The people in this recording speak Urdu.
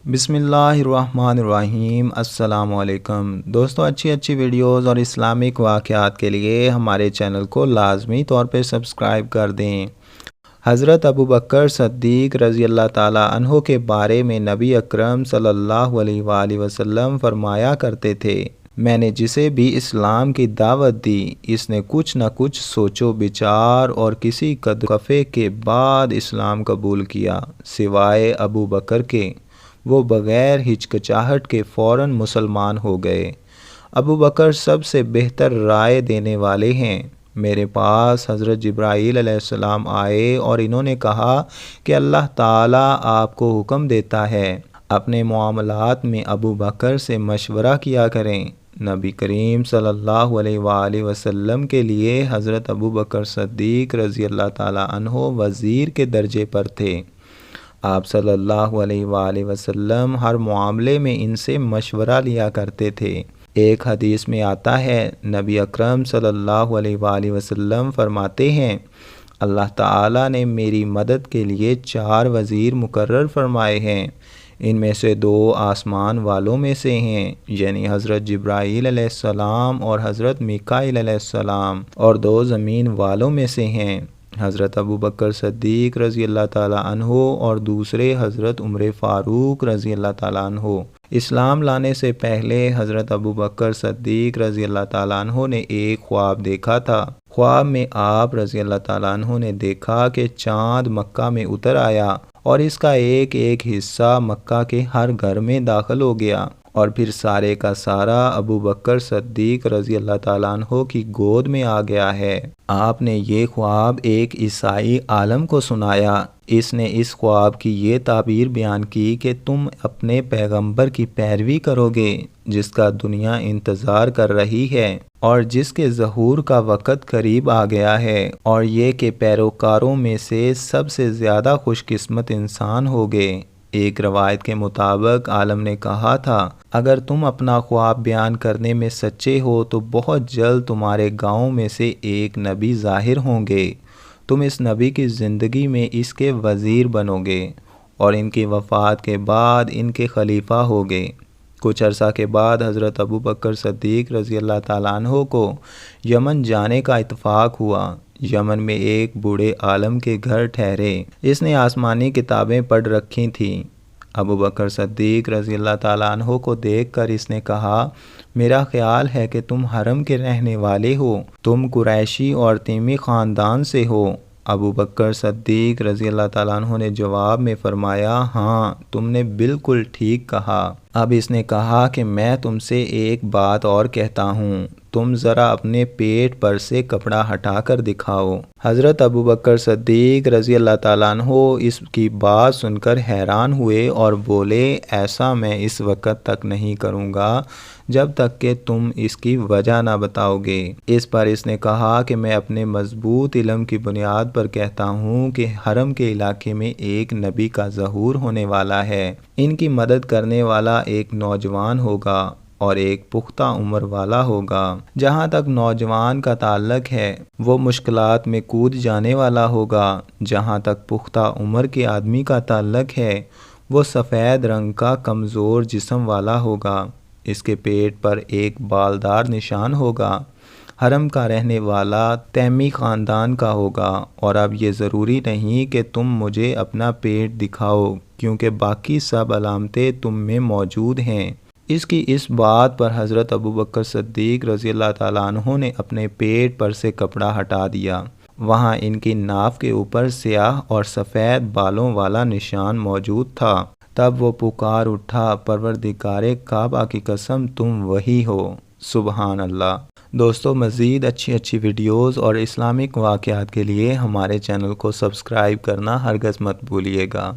بسم اللہ الرحمن الرحیم۔ السلام علیکم دوستو، اچھی ویڈیوز اور اسلامک واقعات کے لیے ہمارے چینل کو لازمی طور پہ سبسکرائب کر دیں۔ حضرت ابوبکر صدیق رضی اللہ تعالیٰ عنہ کے بارے میں نبی اکرم صلی اللہ علیہ وآلہ وسلم فرمایا کرتے تھے، میں نے جسے بھی اسلام کی دعوت دی، اس نے کچھ نہ کچھ سوچ و بچار اور کسی قدر وقفے کے بعد اسلام قبول کیا، سوائے ابوبکر کے۔ وہ بغیر ہچکچاہٹ کے فوراً مسلمان ہو گئے۔ ابوبکر سب سے بہتر رائے دینے والے ہیں۔ میرے پاس حضرت جبرائیل علیہ السلام آئے اور انہوں نے کہا کہ اللہ تعالیٰ آپ کو حکم دیتا ہے اپنے معاملات میں ابوبکر سے مشورہ کیا کریں۔ نبی کریم صلی اللہ علیہ وآلہ وسلم کے لیے حضرت ابوبکر صدیق رضی اللہ تعالیٰ عنہ وزیر کے درجے پر تھے۔ آپ صلی اللہ علیہ وآلہ وسلم ہر معاملے میں ان سے مشورہ لیا کرتے تھے۔ ایک حدیث میں آتا ہے، نبی اکرم صلی اللہ علیہ وآلہ وسلم فرماتے ہیں، اللہ تعالیٰ نے میری مدد کے لیے 4 وزیر مقرر فرمائے ہیں، ان میں سے 2 آسمان والوں میں سے ہیں، یعنی حضرت جبرائیل علیہ السلام اور حضرت میکائیل علیہ السلام، اور 2 زمین والوں میں سے ہیں، حضرت ابوبکر صدیق رضی اللہ تعالیٰ عنہ اور دوسرے حضرت عمر فاروق رضی اللہ تعالیٰ عنہ۔ اسلام لانے سے پہلے حضرت ابوبکر صدیق رضی اللہ تعالیٰ عنہ نے ایک خواب دیکھا تھا۔ خواب میں آپ رضی اللہ تعالیٰ عنہ نے دیکھا کہ چاند مکہ میں اتر آیا اور اس کا ایک ایک حصہ مکہ کے ہر گھر میں داخل ہو گیا، اور پھر سارے کا سارا ابوبکر صدیق رضی اللہ تعالیٰ عنہ کی گود میں آ گیا ہے۔ آپ نے یہ خواب ایک عیسائی عالم کو سنایا۔ اس نے اس خواب کی یہ تعبیر بیان کی کہ تم اپنے پیغمبر کی پیروی کرو گے جس کا دنیا انتظار کر رہی ہے اور جس کے ظہور کا وقت قریب آ گیا ہے، اور یہ کہ پیروکاروں میں سے سب سے زیادہ خوش قسمت انسان ہوگے۔ ایک روایت کے مطابق عالم نے کہا تھا، اگر تم اپنا خواب بیان کرنے میں سچے ہو تو بہت جلد تمہارے گاؤں میں سے ایک نبی ظاہر ہوں گے، تم اس نبی کی زندگی میں اس کے وزیر بنو گے اور ان کی وفات کے بعد ان کے خلیفہ ہوگے۔ کچھ عرصہ کے بعد حضرت ابوبکر صدیق رضی اللہ تعالیٰ عنہ کو یمن جانے کا اتفاق ہوا۔ یمن میں ایک بوڑھے عالم کے گھر ٹھہرے۔ اس نے آسمانی کتابیں پڑھ رکھی تھیں۔ ابوبکر صدیق رضی اللہ تعالیٰ عنہ کو دیکھ کر اس نے کہا، میرا خیال ہے کہ تم حرم کے رہنے والے ہو، تم قریشی اور تیمی خاندان سے ہو۔ ابوبکر صدیق رضی اللہ تعالیٰ عنہ نے جواب میں فرمایا، ہاں تم نے بالکل ٹھیک کہا۔ اب اس نے کہا کہ میں تم سے ایک بات اور کہتا ہوں، تم ذرا اپنے پیٹ پر سے کپڑا ہٹا کر دکھاؤ۔ حضرت ابوبکر صدیق رضی اللہ تعالیٰ عنہ اس کی بات سن کر حیران ہوئے اور بولے، ایسا میں اس وقت تک نہیں کروں گا جب تک کہ تم اس کی وجہ نہ بتاؤ گے۔ اس پر اس نے کہا کہ میں اپنے مضبوط علم کی بنیاد پر کہتا ہوں کہ حرم کے علاقے میں ایک نبی کا ظہور ہونے والا ہے، ان کی مدد کرنے والا ایک نوجوان ہوگا اور ایک پختہ عمر والا ہوگا۔ جہاں تک نوجوان کا تعلق ہے وہ مشکلات میں کود جانے والا ہوگا، جہاں تک پختہ عمر کے آدمی کا تعلق ہے وہ سفید رنگ کا کمزور جسم والا ہوگا، اس کے پیٹ پر ایک بالدار نشان ہوگا، حرم کا رہنے والا تیمی خاندان کا ہوگا، اور اب یہ ضروری نہیں کہ تم مجھے اپنا پیٹ دکھاؤ کیونکہ باقی سب علامتیں تم میں موجود ہیں۔ اس کی اس بات پر حضرت ابوبکر صدیق رضی اللہ تعالیٰ عنہ نے اپنے پیٹ پر سے کپڑا ہٹا دیا۔ وہاں ان کی ناف کے اوپر سیاہ اور سفید بالوں والا نشان موجود تھا۔ تب وہ پکار اٹھا، پروردگار کعبہ کی قسم تم وہی ہو۔ سبحان اللہ۔ دوستو، مزید اچھی ویڈیوز اور اسلامک واقعات کے لیے ہمارے چینل کو سبسکرائب کرنا ہرگز مت بھولیے گا۔